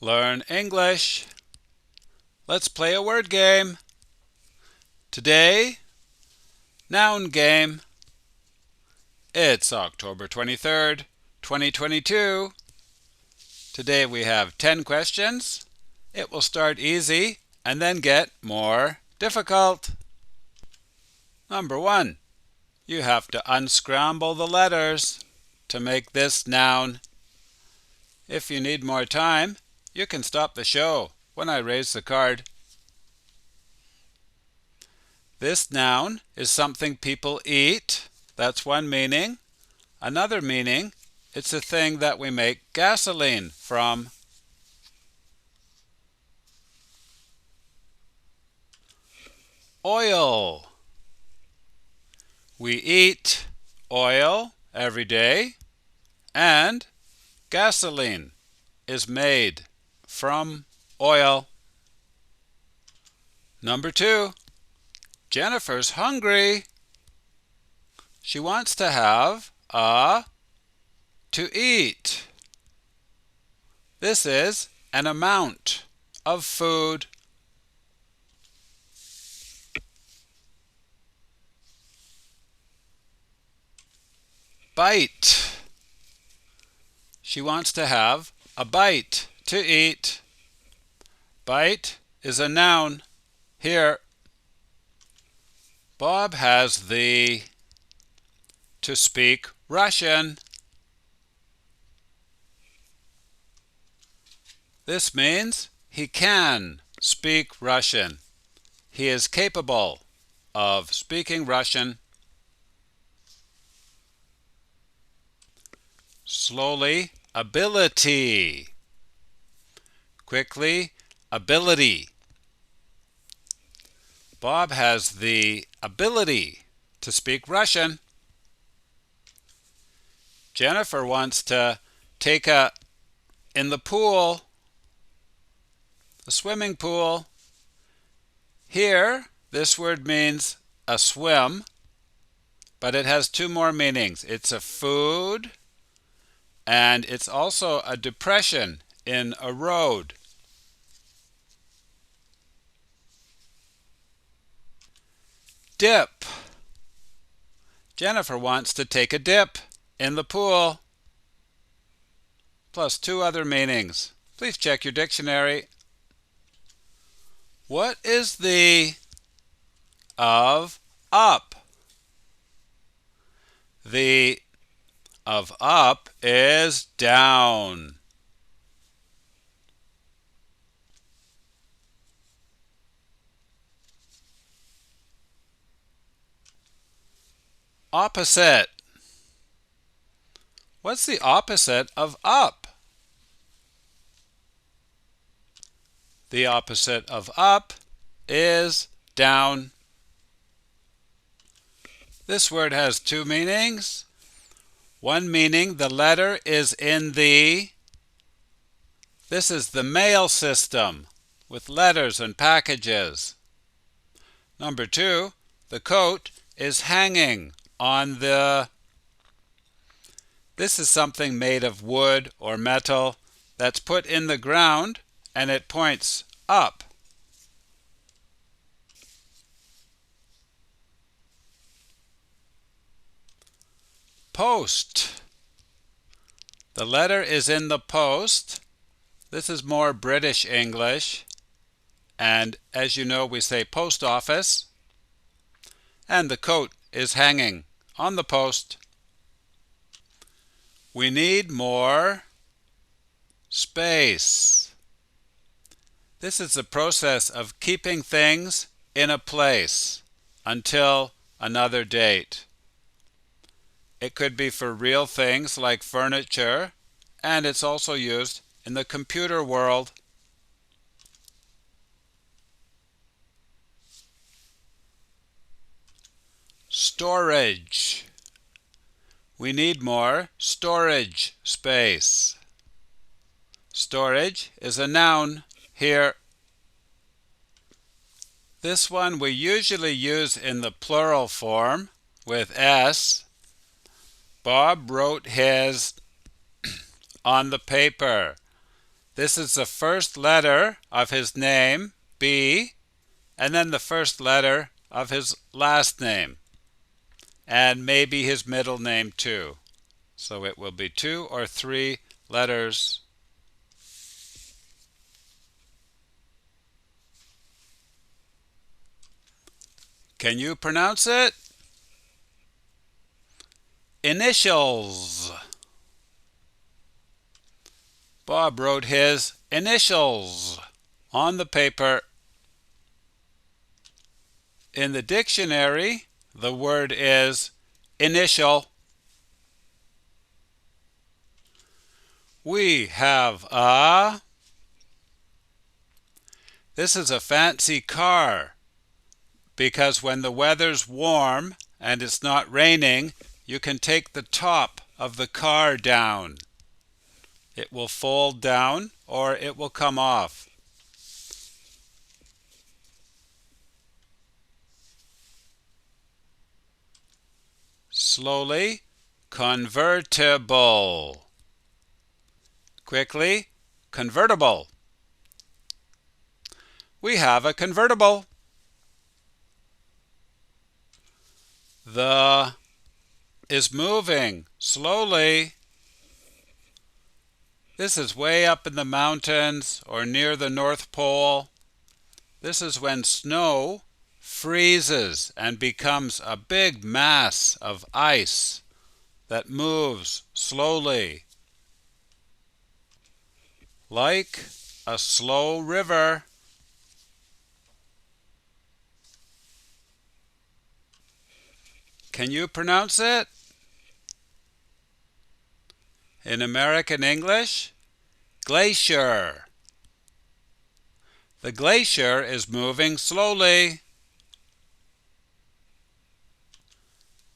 Learn English. Let's play a word game. Today, noun game. It's October 23rd, 2022. Today we have 10 questions. It will start easy and then get more difficult. Number 1. You have to unscramble the letters to make this noun. If you need more time, you can stop the show when I raise the card. This noun is something people eat. That's one meaning. Another meaning, it's a thing that we make gasoline from. Oil. We eat oil every day, and gasoline is made from oil. Number 2. Jennifer's hungry. She wants to have to eat. This is an amount of food. Bite. She wants to have a bite to eat. Bite is a noun. Here, Bob has the to speak Russian. This means he can speak Russian. He is capable of speaking Russian. Slowly, ability. Quickly, ability. Bob has the ability to speak Russian. Jennifer wants to take in the pool, a swimming pool. Here, this word means a swim, but it has two more meanings. It's a food, and it's also a depression in a road. Dip. Jennifer wants to take a dip in the pool. Plus two other meanings. Please check your dictionary. What is the of up? The of up is down. Opposite. What's the opposite of up? The opposite of up is down. This word has two meanings. One meaning, the letter is in the. This is the mail system with letters and packages. Number 2, the coat is hanging on the. This is something made of wood or metal that's put in the ground and it points up. Post. The letter is in the post. This is more British English. And as you know, we say post office. And the coat is hanging on the post. We need more space. This is the process of keeping things in a place until another date. It could be for real things like furniture, and it's also used in the computer world. Storage. We need more storage space. Storage is a noun here. This one we usually use in the plural form with S. Bob wrote his on the paper. This is the first letter of his name, B, and then the first letter of his last name, and maybe his middle name too. So it will be 2 or 3 letters. Can you pronounce it? Initials. Bob wrote his initials on the paper. In the dictionary, the word is initial. We have a... This is a fancy car because when the weather's warm and it's not raining, you can take the top of the car down. It will fold down or it will come off. Slowly, convertible. Quickly, convertible. We have a convertible. The is moving slowly. This is way up in the mountains or near the North Pole. This is when snow freezes and becomes a big mass of ice that moves slowly, like a slow river. Can you pronounce it? In American English, glacier. The glacier is moving slowly.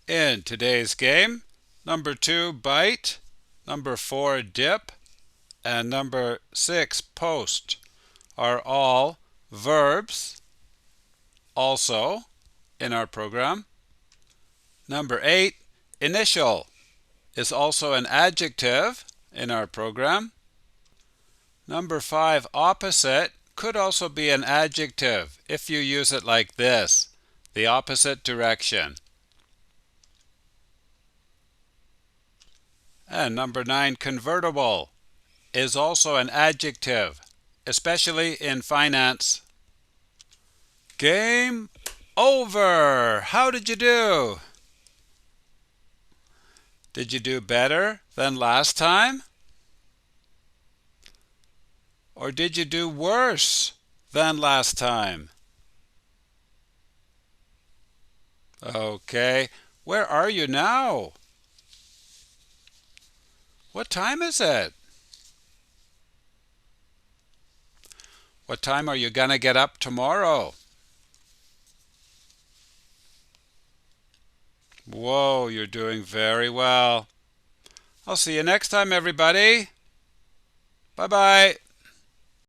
In today's game, number 2, bite, number 4, dip, and number 6, post are all verbs also in our program. Number 8, initial, is also an adjective in our program. Number 5, opposite, could also be an adjective if you use it like this, the opposite direction. And number 9, convertible, is also an adjective, especially in finance. Game over! How did you do? Did you do better than last time? Or did you do worse than last time? Okay, where are you now? What time is it? What time are you gonna get up tomorrow? Whoa, you're doing very well. I'll see you next time, everybody. Bye-bye.